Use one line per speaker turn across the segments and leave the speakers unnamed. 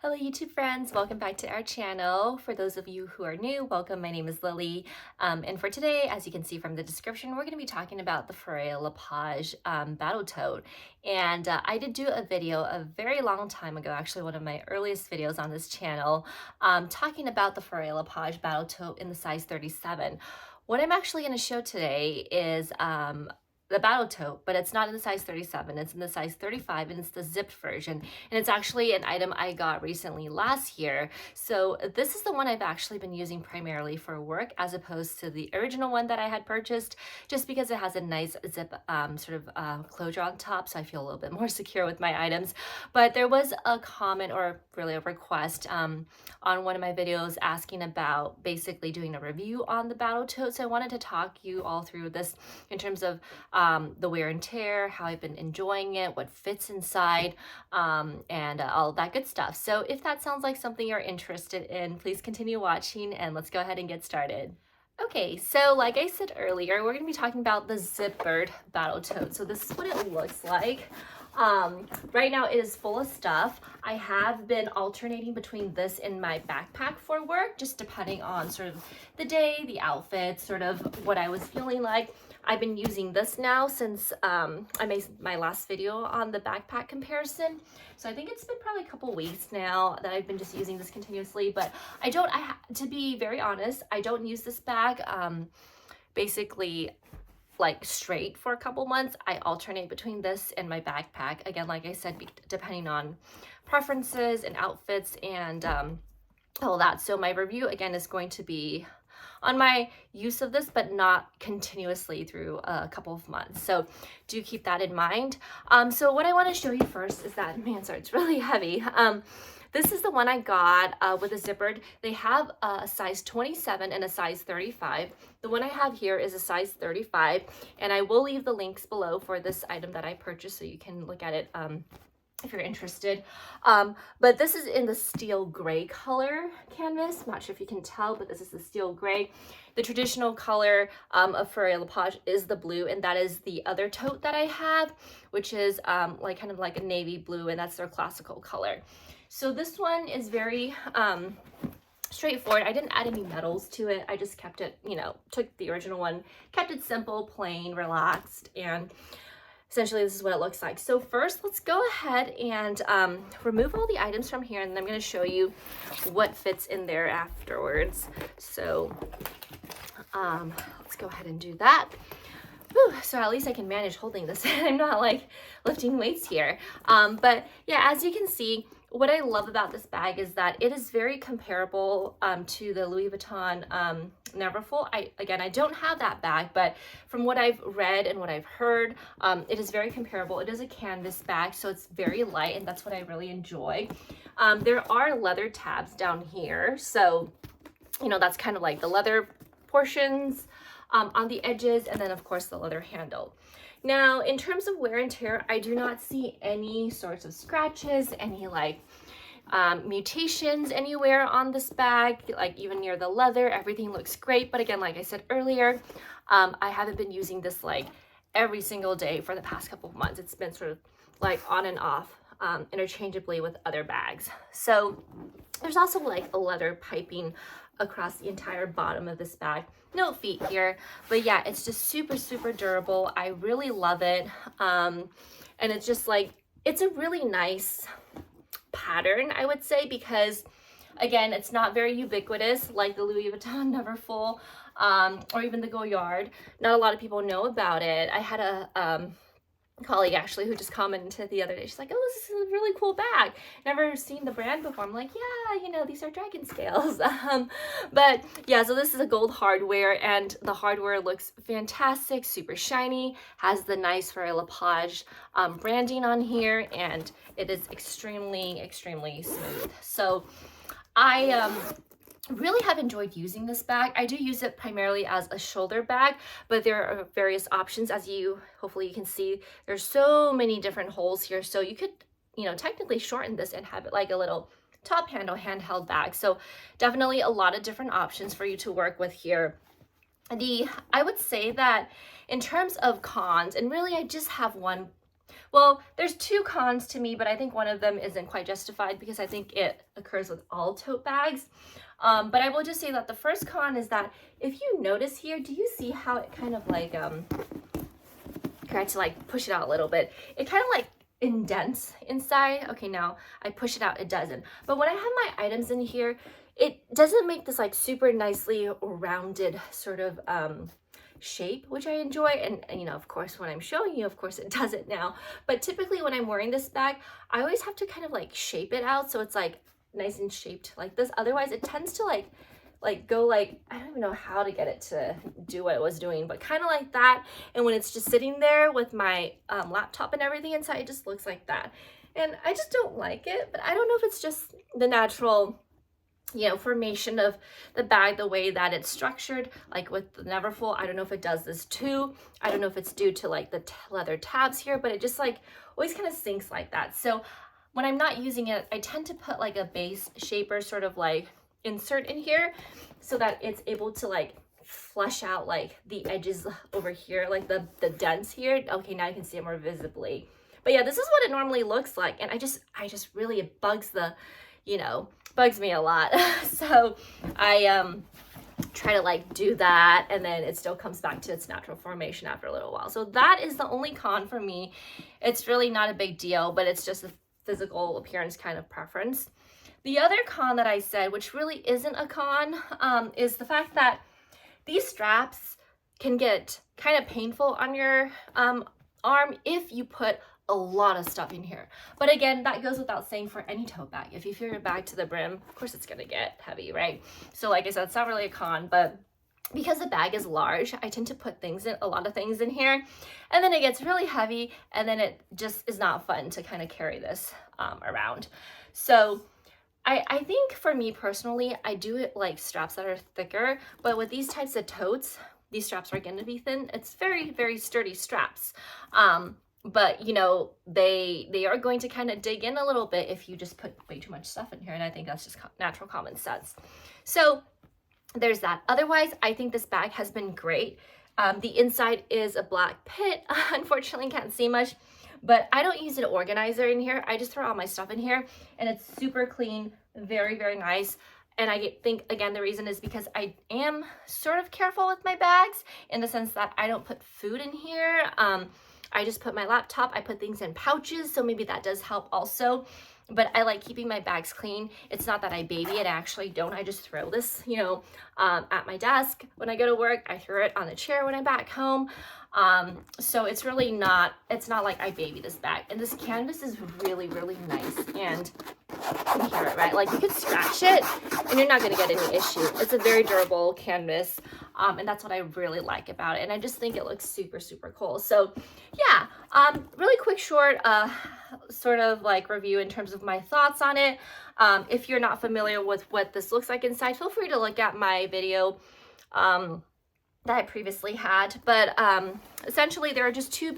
Hello YouTube friends, welcome back to our channel. For those of you who are new, welcome. My name is Lily, and for today, as you can see from the description, we're going to be talking about the Fauré Lepage Battle Tote. And I did do a video a very long time ago, actually one of my earliest videos on this channel, talking about the Fauré Lepage Battle Tote in the size 37. What I'm actually going to show today is the Battle Tote, but it's not in the size 37, it's in the size 35, and it's the zipped version, and it's actually an item I got recently last year. So this is the one I've actually been using primarily for work, as opposed to the original one that I had purchased, just because it has a nice zip closure on top, so I feel a little bit more secure with my items. But there was a comment, or really a request, on one of my videos asking about basically doing a review on the Battle Tote, so I wanted to talk you all through this in terms of the wear and tear, how I've been enjoying it, what fits inside, and all that good stuff. So if that sounds like something you're interested in, please continue watching and let's go ahead and get started. Okay, so like I said earlier, we're going to be talking about the zippered Battle Tote. So this is what it looks like. Right now it is full of stuff. I have been alternating between this and my backpack for work, just depending on sort of the day, the outfit, sort of what I was feeling like. I've been using this now since I made my last video on the backpack comparison. So I think it's been probably a couple weeks now that I've been just using this continuously, but to be very honest, I don't use this bag basically like straight for a couple months. I alternate between this and my backpack. Again, like I said, depending on preferences and outfits and all that. So my review again is going to be on my use of this, but not continuously through a couple of months. So do keep that in mind. So what I want to show you first is that, man, sorry, it's really heavy. This is the one I got with a zippered. They have a size 27 and a size 35. The one I have here is a size 35, and I will leave the links below for this item that I purchased so you can look at it if you're interested. But this is in the steel gray color canvas. I'm not sure if you can tell, but this is the steel gray. The traditional color of Fauré Lepage is the blue, and that is the other tote that I have, which is like kind of like a navy blue, and that's their classical color. So this one is very straightforward. I didn't add any metals to it. I just kept it, you know, took the original one, kept it simple, plain, relaxed, and essentially this is what it looks like. So first, let's go ahead and remove all the items from here, and then I'm going to show you what fits in there afterwards. So let's go ahead and do that. Whew, so at least I can manage holding this. I'm not like lifting weights here. But yeah, as you can see, what I love about this bag is that it is very comparable to the Louis Vuitton Neverfull. I don't have that bag, but from what I've read and what I've heard, it is very comparable. It is a canvas bag, so it's very light, and that's what I really enjoy. There are leather tabs down here, so you know, that's kind of like the leather portions on the edges, and then of course the leather handle. Now, in terms of wear and tear, I do not see any sorts of scratches, any like mutations anywhere on this bag, like even near the leather. Everything looks great. But again, like I said earlier, I haven't been using this like every single day for the past couple of months. It's been sort of like on and off interchangeably with other bags. So there's also like a leather piping across the entire bottom of this bag. No feet here, but yeah, it's just super, super durable. I really love it. And it's just like, it's a really nice pattern, I would say, because again, it's not very ubiquitous like the Louis Vuitton Neverfull or even the Goyard. Not a lot of people know about it. I had a colleague actually who just commented the other day. She's like, oh, this is a really cool bag. Never seen the brand before. I'm like, yeah, you know, these are dragon scales. But yeah, so this is a gold hardware, and the hardware looks fantastic, super shiny, has the nice Fauré Lepage branding on here, and it is extremely, extremely smooth. So I really have enjoyed using this bag. I do use it primarily as a shoulder bag, but there are various options. As you hopefully you can see, there's so many different holes here, so you could, you know, technically shorten this and have it like a little top handle handheld bag. So definitely a lot of different options for you to work with here. I would say that in terms of cons, and really I just have one Well, there's two cons to me, but I think one of them isn't quite justified because I think it occurs with all tote bags. But I will just say that the first con is that if you notice here, do you see how it kind of like, try to like push it out a little bit. It kind of like indents inside. Okay, now I push it out, it doesn't. But when I have my items in here, it doesn't make this like super nicely rounded sort of shape, which I enjoy. And you know, of course, when I'm showing you, of course it does it now. But typically when I'm wearing this bag, I always have to kind of like shape it out so it's like nice and shaped like this. Otherwise it tends to like go like, I don't even know how to get it to do what it was doing, but kind of like that. And when it's just sitting there with my laptop and everything inside, it just looks like that. And I just don't like it, but I don't know if it's just the natural, you know, formation of the bag, the way that it's structured, like with the Neverfull. I don't know if it does this too. I don't know if it's due to like the leather tabs here, but it just like always kind of sinks like that. So when I'm not using it, I tend to put like a base shaper sort of like insert in here so that it's able to like flush out like the edges over here, like the dents here. Okay, now you can see it more visibly. But yeah, this is what it normally looks like. And I just really, it bugs the, you know, bugs me a lot. So I try to like do that, and then it still comes back to its natural formation after a little while. So that is the only con for me. It's really not a big deal, but it's just a physical appearance kind of preference. The other con that I said, which really isn't a con, is the fact that these straps can get kind of painful on your arm if you put a lot of stuff in here. But again, that goes without saying for any tote bag. If you fill your bag to the brim, of course it's gonna get heavy, right? So like I said, it's not really a con, but because the bag is large, I tend to put a lot of things in here, and then it gets really heavy, and then it just is not fun to kind of carry this around. So I think for me personally, I do it like straps that are thicker, but with these types of totes, these straps are going to be thin. It's very, very sturdy straps. But you know, they are going to kind of dig in a little bit if you just put way too much stuff in here. And I think that's just natural common sense. So there's that. Otherwise, I think this bag has been great. The inside is a black pit. Unfortunately, can't see much. But I don't use an organizer in here. I just throw all my stuff in here, and it's super clean, very, very nice. And I think, again, the reason is because I am sort of careful with my bags in the sense that I don't put food in here. I just put my laptop. I put things in pouches, so maybe that does help also. But I like keeping my bags clean. It's not that I baby it. I actually don't. I just throw this, you know, at my desk when I go to work. I throw it on the chair when I'm back home. So it's really not, it's not like I baby this bag. And this canvas is really, really nice. And you can hear it, right? Like you could scratch it and you're not going to get any issue. It's a very durable canvas. And that's what I really like about it. And I just think it looks super, super cool. So yeah, really quick, short, sort of like review in terms of my thoughts on it. If you're not familiar with what this looks like inside, feel free to look at my video, that I previously had. But essentially there are just two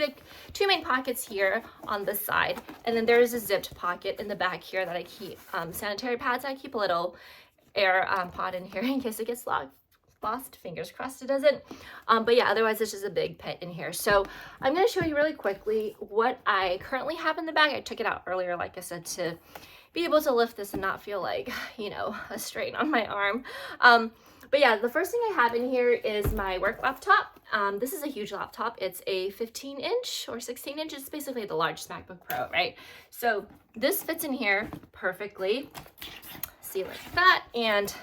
main pockets here on this side, and then there is a zipped pocket in the back here that I keep sanitary pads. I keep a little air pod in here in case it gets lost. Fingers crossed it doesn't. But yeah, otherwise it's just a big pit in here. So I'm going to show you really quickly what I currently have in the bag. I took it out earlier, like I said, to be able to lift this and not feel like, you know, a strain on my arm. But yeah, the first thing I have in here is my work laptop. This is a huge laptop. It's a 15-inch or 16 inches. It's basically the largest MacBook Pro, right? So this fits in here perfectly. See, like that. And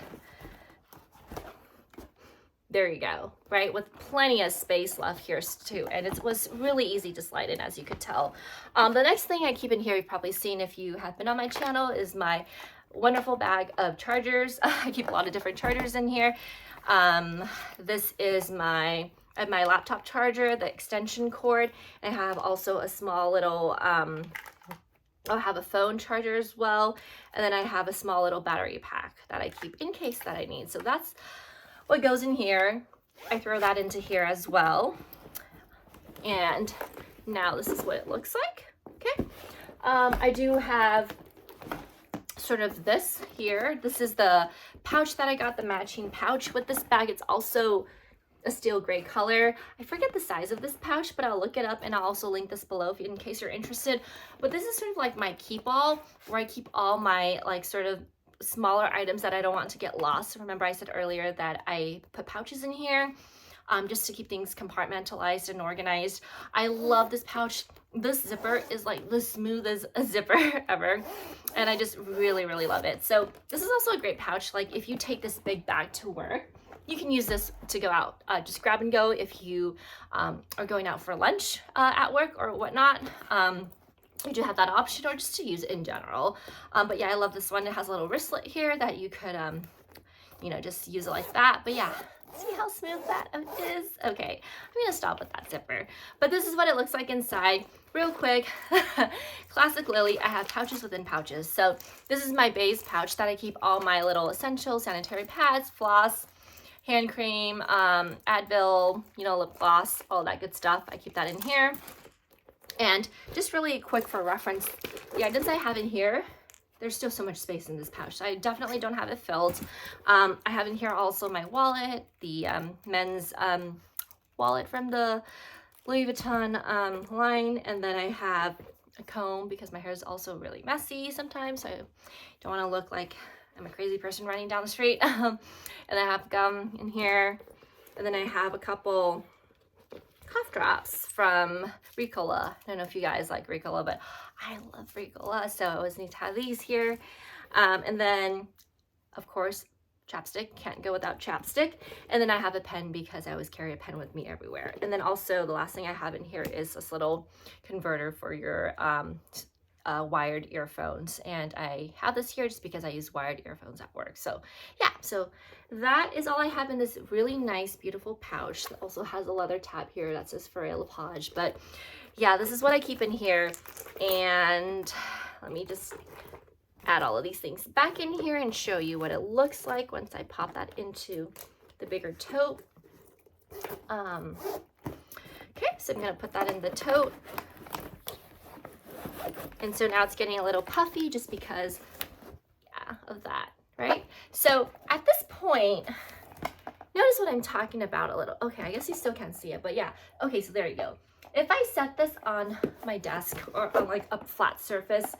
there you go, right? With plenty of space left here too. And it was really easy to slide in, as you could tell. The next thing I keep in here, you've probably seen if you have been on my channel, is my wonderful bag of chargers. I keep a lot of different chargers in here. This is my laptop charger, the extension cord. I have also a small little, I'll have a phone charger as well. And then I have a small little battery pack that I keep in case that I need. So that's what goes in here. I throw that into here as well. And now this is what it looks like. Okay. I do have sort of this here. This is the pouch that I got, the matching pouch with this bag. It's also a steel gray color. I forget the size of this pouch, but I'll look it up and I'll also link this below in case you're interested. But this is sort of like my keep all, where I keep all my like sort of smaller items that I don't want to get lost. Remember I said earlier that I put pouches in here just to keep things compartmentalized and organized. I love this pouch. This zipper is like the smoothest zipper ever, and I just really, really love it. So this is also a great pouch. Like if you take this big bag to work, you can use this to go out, just grab and go if you are going out for lunch at work or whatnot. You do have that option, or just to use it in general. But yeah, I love this one. It has a little wristlet here that you could, you know, just use it like that. But yeah, see how smooth that is? Okay, I'm gonna stop with that zipper. But this is what it looks like inside. Real quick, classic Lily, I have pouches within pouches. So this is my base pouch that I keep all my little essential sanitary pads, floss, hand cream, Advil, you know, lip gloss, all that good stuff. I keep that in here. And just really quick for reference, the items I have in here, there's still so much space in this pouch. So I definitely don't have it filled. I have in here also my wallet, the men's wallet from the Louis Vuitton line. And then I have a comb because my hair is also really messy sometimes. So I don't want to look like I'm a crazy person running down the street. And I have gum in here. And then I have a couple cough drops from Ricola. I don't know if you guys like Ricola, but I love Ricola, so I always need to have these here. And then, of course, chapstick. Can't go without chapstick. And then I have a pen because I always carry a pen with me everywhere. And then also the last thing I have in here is this little converter for your wired earphones, and I have this here just because I use wired earphones at work. So yeah, so that is all I have in this really nice beautiful pouch that also has a leather tab here that says Fauré Lepage. But yeah, this is what I keep in here, and let me just add all of these things back in here and show you what it looks like once I pop that into the bigger tote. Okay, so I'm gonna put that in the tote. And so now it's getting a little puffy just because, yeah, of that, right? So at this point, notice what I'm talking about a little. Okay, I guess you still can't see it, but yeah. Okay, so there you go. If I set this on my desk or on like a flat surface,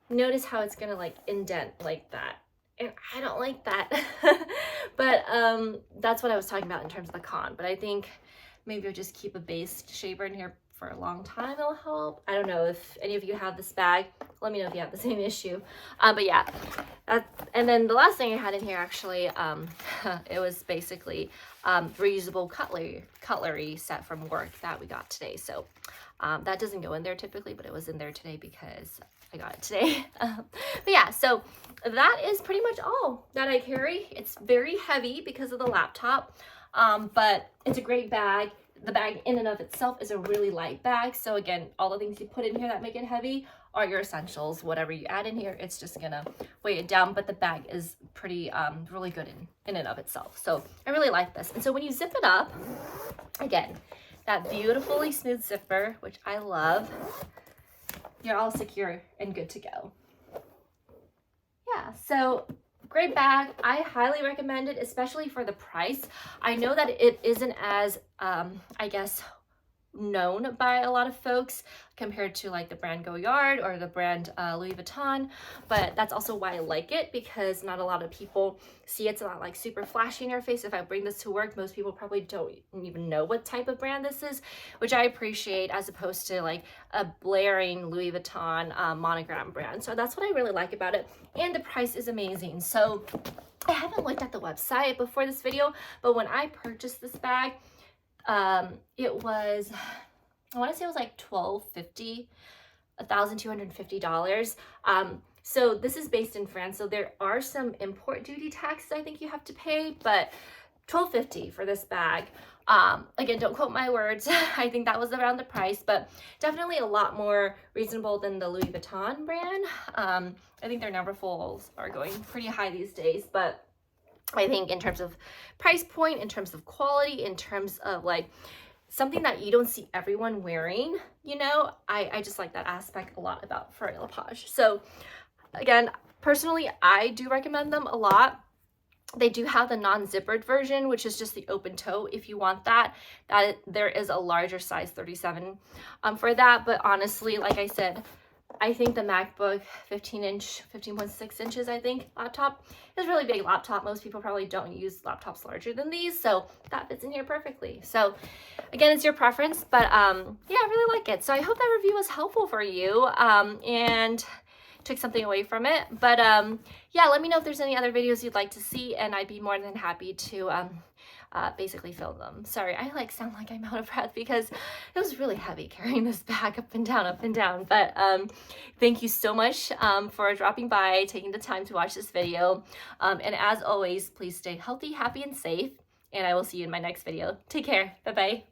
notice how it's gonna like indent like that. And I don't like that. But that's what I was talking about in terms of the con. But I think maybe I'll just keep a base shaper in here for a long time. It'll help. I don't know if any of you have this bag. Let me know if you have the same issue. But yeah, and then the last thing I had in here actually, it was basically reusable cutlery set from work that we got today. So that doesn't go in there typically, but it was in there today because I got it today. But yeah, so that is pretty much all that I carry. It's very heavy because of the laptop, but it's a great bag. The bag in and of itself is a really light bag. So again, all the things you put in here that make it heavy are your essentials. Whatever you add in here, it's just gonna weigh it down, but the bag is pretty, really good in and of itself. So I really like this. And so when you zip it up, again, that beautifully smooth zipper, which I love, you're all secure and good to go. Yeah, so great bag. I highly recommend it, especially for the price. I know that it isn't as, I guess, known by a lot of folks compared to like the brand Goyard or the brand Louis Vuitton, but that's also why I like it, because not a lot of people see it. It's not like super flashy in your face. If I bring this to work, most people probably don't even know what type of brand this is, which I appreciate, as opposed to like a blaring Louis Vuitton monogram brand. So that's what I really like about it, and the price is amazing. So I haven't looked at the website before this video, but when I purchased this bag, it was, I want to say it was like $1,250, $1,250. So this is based in France, so there are some import duty taxes I think you have to pay, but $1,250 for this bag. Again, don't quote my words. I think that was around the price, but definitely a lot more reasonable than the Louis Vuitton brand. I think their numberfuls are going pretty high these days, but I think in terms of price point, in terms of quality, in terms of like something that you don't see everyone wearing, you know, I just like that aspect a lot about Fauré Lepage. So again, personally, I do recommend them a lot. They do have the non-zippered version, which is just the open tote if you want that. There is a larger size 37 for that. But honestly, like I said, I think the MacBook 15.6 inches, I think, laptop is a really big laptop. Most people probably don't use laptops larger than these, so that fits in here perfectly. So again, it's your preference, but yeah, I really like it. So I hope that review was helpful for you and took something away from it. But yeah, let me know if there's any other videos you'd like to see, and I'd be more than happy to basically film them. Sorry, I like sound like I'm out of breath because it was really heavy carrying this bag up and down. But thank you so much for dropping by, taking the time to watch this video. And as always, please stay healthy, happy, and safe. And I will see you in my next video. Take care. Bye-bye.